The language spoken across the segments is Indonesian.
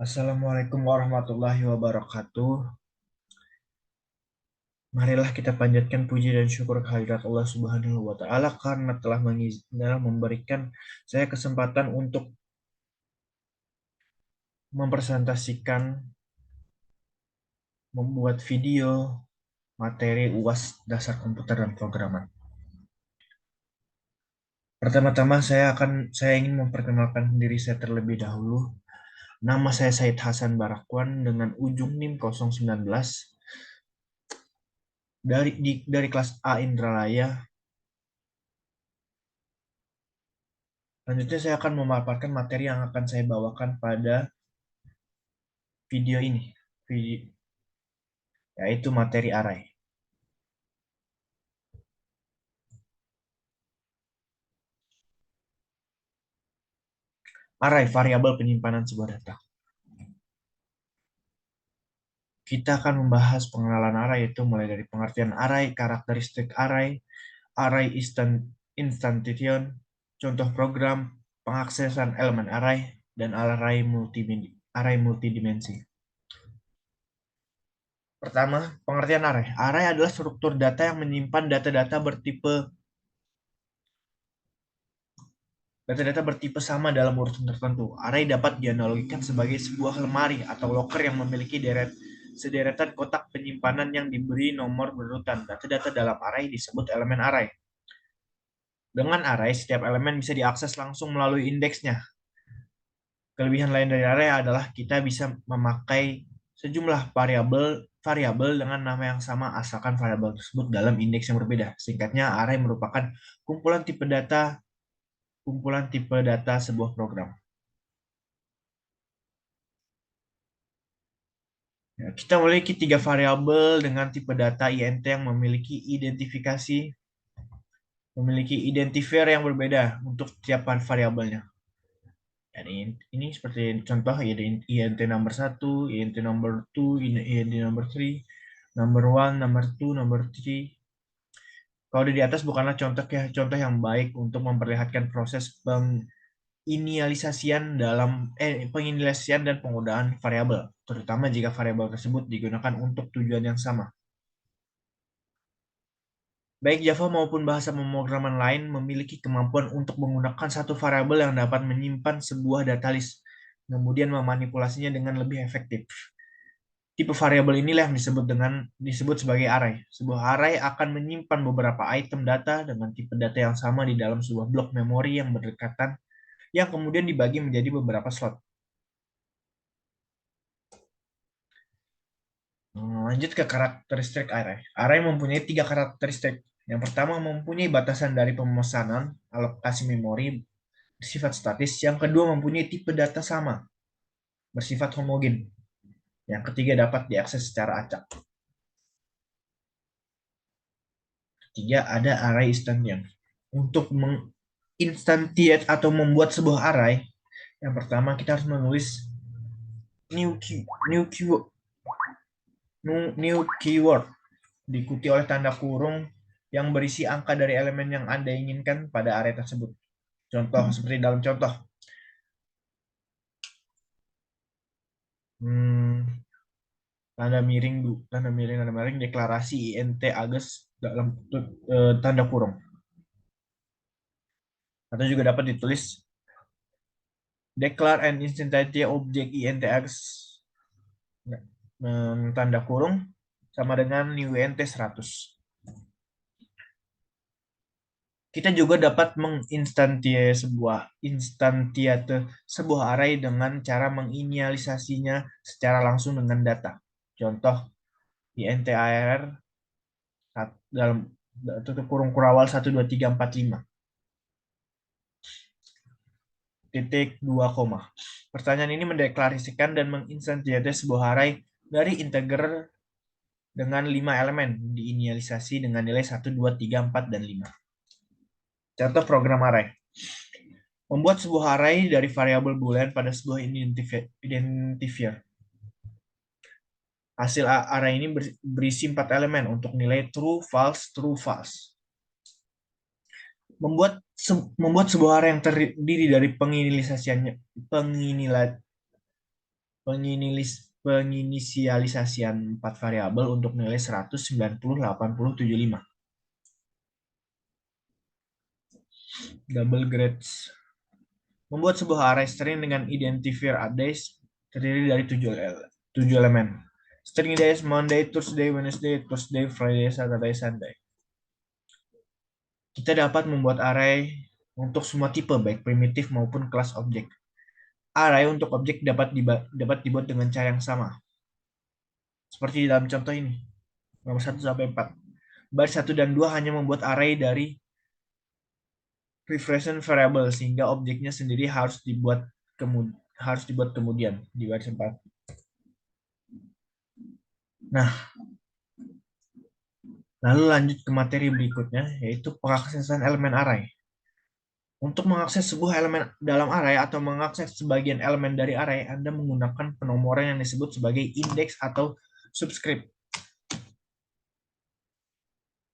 Assalamualaikum warahmatullahi wabarakatuh. Marilah kita panjatkan puji dan syukur kehadirat Allah Subhanahu wa Ta'ala karena telah memberikan saya kesempatan untuk mempresentasikan, membuat video materi UAS dasar komputer dan programan. Pertama-tama saya ingin memperkenalkan diri saya terlebih dahulu. Nama saya Said Hasan Barakwan dengan ujung NIM 019 dari kelas A Indralaya. Selanjutnya saya akan memaparkan materi yang akan saya bawakan pada video ini, yaitu materi array. Array, variabel penyimpanan sebuah data. Kita akan membahas pengenalan array, itu mulai dari pengertian array, karakteristik array, array instantation, contoh program, pengaksesan elemen array, dan array multidimensi. Pertama, pengertian array. Array adalah struktur data yang menyimpan data-data bertipe sama dalam urutan tertentu. Array dapat dianalogikan sebagai sebuah lemari atau loker yang memiliki sederetan kotak penyimpanan yang diberi nomor berurutan. Data-data dalam array disebut elemen array. Dengan array, setiap elemen bisa diakses langsung melalui indeksnya. Kelebihan lain dari array adalah kita bisa memakai sejumlah variabel dengan nama yang sama asalkan variabel tersebut dalam indeks yang berbeda. Singkatnya, array merupakan kumpulan tipe data sebuah program. Ya, kita memiliki 3 variabel dengan tipe data int yang memiliki identifier yang berbeda untuk setiap variabelnya. Dan ini seperti contoh ya, int number 1, int number 2, int number 3, number 1, number 2, number 3. Kalau di atas bukanlah contoh yang baik untuk memperlihatkan proses penginisialisasian dan penggunaan variabel, terutama jika variabel tersebut digunakan untuk tujuan yang sama. Baik Java maupun bahasa pemrograman lain memiliki kemampuan untuk menggunakan satu variabel yang dapat menyimpan sebuah data list, kemudian memanipulasinya dengan lebih efektif. Tipe variabel inilah yang disebut sebagai array. Sebuah array akan menyimpan beberapa item data dengan tipe data yang sama di dalam sebuah blok memori yang berdekatan, yang kemudian dibagi menjadi beberapa slot. Lanjut ke karakteristik array. Array mempunyai 3 karakteristik. Yang pertama, mempunyai batasan dari pemesanan alokasi memori bersifat statis. Yang kedua, mempunyai tipe data sama bersifat homogen. Yang ketiga, dapat diakses secara acak. Ketiga, ada array instantian. Untuk menginstantiate atau membuat sebuah array, yang pertama kita harus menulis new keyword diikuti oleh tanda kurung yang berisi angka dari elemen yang Anda inginkan pada array tersebut. Contoh seperti dalam contoh. Tanda miring deklarasi int ages dalam tanda kurung. Atau juga dapat ditulis declare an instantiate object int ages tanda kurung sama dengan new int 100. Kita juga dapat menginstantiate sebuah array dengan cara menginisialisasinya secara langsung dengan data. Contoh intr dalam tutup kurung kurawal 1 2 3 4 5 titik 2 koma. Pertanyaan ini mendeklarasikan dan menginstantiate sebuah array dari integer dengan 5 elemen diinisialisasi dengan nilai 1 2 3 4 dan 5. Contoh program array. Membuat sebuah array dari variabel boolean pada sebuah identifier. Hasil array ini berisi 4 elemen untuk nilai true, false, true, false. Membuat sebuah array yang terdiri dari penginisialisasian 4 variabel untuk nilai 100, 90, 80, 75. Double grades. Membuat sebuah array string dengan identifier days terdiri dari 7 elemen. String days Monday, Tuesday, Wednesday, Thursday, Friday, Saturday, Sunday. Kita dapat membuat array untuk semua tipe, baik primitif maupun kelas objek. Array untuk objek dapat dibuat dengan cara yang sama. Seperti di dalam contoh ini, nomor 1 sampai 4. Baris 1 dan 2 hanya membuat array dari reference variable, sehingga objeknya sendiri harus dibuat kemudian di baris 4. Nah, lalu lanjut ke materi berikutnya, yaitu pengaksesan elemen array. Untuk mengakses sebuah elemen dalam array atau mengakses sebagian elemen dari array, Anda menggunakan penomoran yang disebut sebagai indeks atau subscript.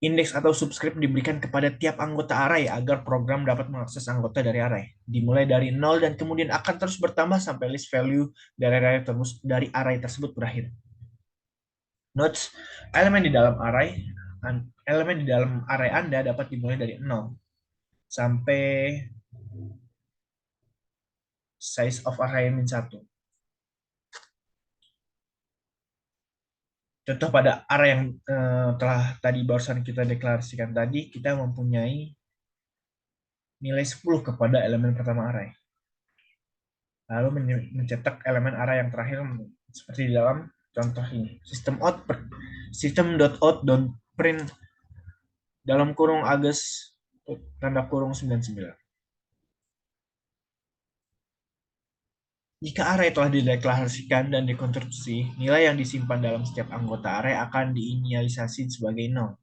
Indeks atau subscript diberikan kepada tiap anggota array agar program dapat mengakses anggota dari array. Dimulai dari 0 dan kemudian akan terus bertambah sampai list value dari array tersebut berakhir. Notes, elemen di dalam array Anda dapat dimulai dari 0 sampai size of array min 1. Contoh pada array yang telah tadi barusan kita deklarasikan tadi, kita mempunyai nilai 10 kepada elemen pertama array. Lalu mencetak elemen array yang terakhir seperti di dalam contoh ini. System.out.print dalam kurung Agus tanda kurung 99. Jika array telah dideklarasikan dan dikonstruksi, nilai yang disimpan dalam setiap anggota array akan diinisialisasi sebagai 0.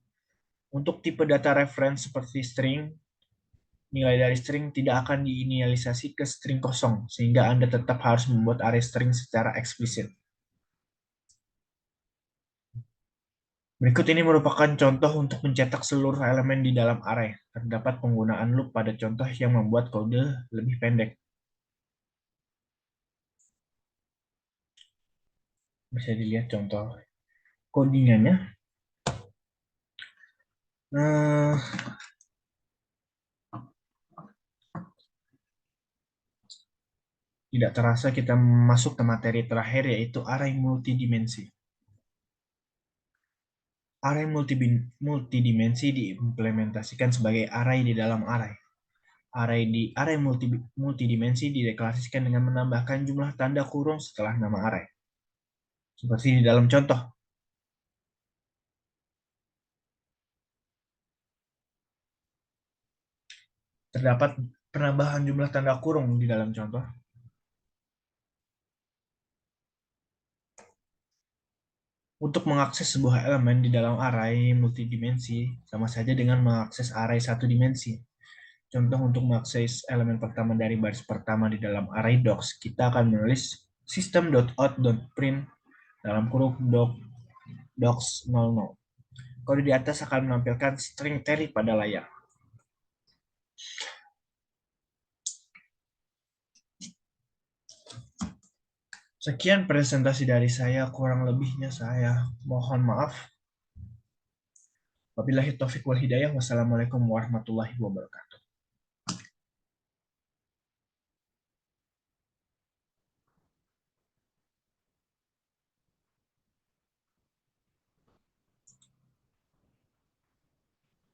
Untuk tipe data reference seperti string, nilai dari string tidak akan diinisialisasi ke string kosong, sehingga Anda tetap harus membuat array string secara eksplisit. Berikut ini merupakan contoh untuk mencetak seluruh elemen di dalam array. Terdapat penggunaan loop pada contoh yang membuat kode lebih pendek. Bisa dilihat contoh codingannya. Tidak terasa kita masuk ke materi terakhir, yaitu array multidimensi. Array multidimensi diimplementasikan sebagai array di dalam array. Array multidimensi dideklarasikan dengan menambahkan jumlah tanda kurung setelah nama array. Seperti di dalam contoh. Terdapat penambahan jumlah tanda kurung di dalam contoh. Untuk mengakses sebuah elemen di dalam array multidimensi sama saja dengan mengakses array satu dimensi. Contoh untuk mengakses elemen pertama dari baris pertama di dalam array docs, kita akan menulis system.out.print dalam kurung docs 00. Kode di atas akan menampilkan string Terry pada layar. Sekian presentasi dari saya, kurang lebihnya saya mohon maaf. Wabillahi taufiq wal hidayah. Wassalamualaikum warahmatullahi wabarakatuh.